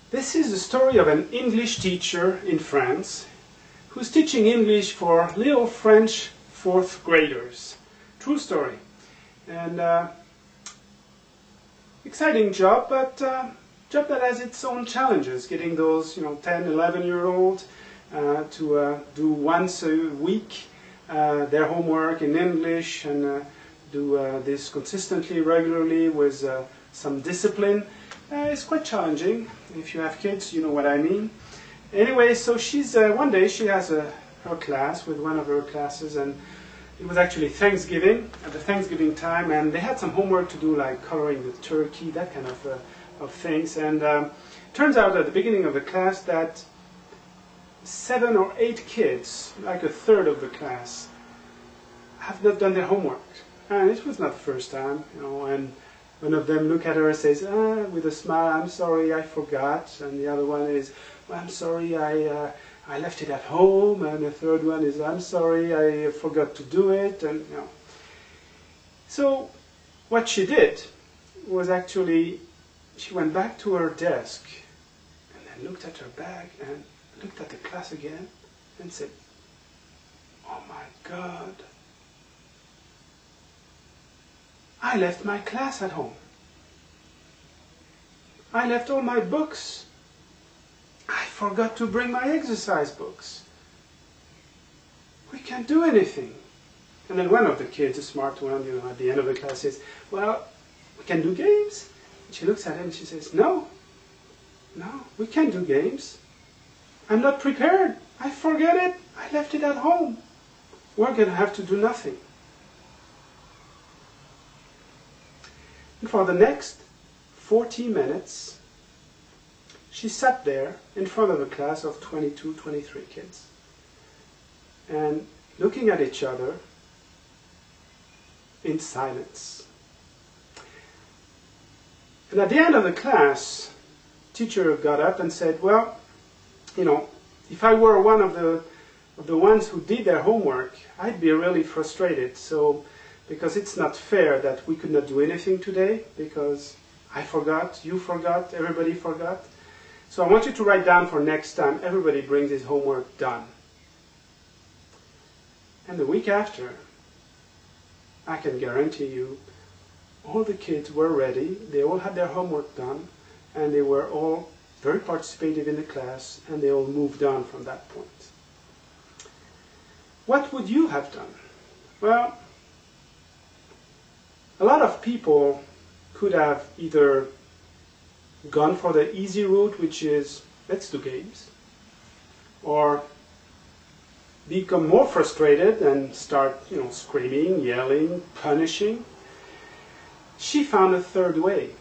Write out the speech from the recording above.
This is the story of an English teacher in France who's teaching English for little French fourth graders. True story. And exciting job, but job that has its own challenges. Getting those 10, 11-year-olds to do once a week their homework in English and do this consistently, regularly with some discipline. It's quite challenging. If you have kids, you know what I mean. Anyway, so she's one day she has her class with one of her classes, and it was actually Thanksgiving, at the Thanksgiving time, and they had some homework to do, like coloring the turkey, that kind of things. And turns out at the beginning of the class that 7 or 8 kids, like a third of the class, have not done their homework. And it was not the first time, and one of them look at her and says, with a smile, "I'm sorry, I forgot." And the other one is, "Well, I'm sorry, I left it at home." And the third one is, "I'm sorry, I forgot to do it." And So what she did was actually, she went back to her desk and then looked at her bag and looked at the class again and said, "Oh my God, I left my class at home. I left all my books. I forgot to bring my exercise books. We can't do anything." And then one of the kids, a smart one, at the end of the class says, "Well, we can do games." And she looks at him and she says, No, we can't do games. I'm not prepared. I forget it. I left it at home. We're going to have to do nothing." And for the next 40 minutes, she sat there in front of a class of 22, 23 kids, and looking at each other in silence. And at the end of the class, teacher got up and said, "Well, if I were one of the ones who did their homework, I'd be really frustrated. Because it's not fair that we could not do anything today, because I forgot, you forgot, everybody forgot. So I want you to write down for next time, everybody brings his homework done." And the week after, I can guarantee you, all the kids were ready, they all had their homework done, and they were all very participative in the class, and they all moved on from that point. What would you have done? Well, a lot of people could have either gone for the easy route, which is, let's do games, or become more frustrated and start, screaming, yelling, punishing. She found a third way.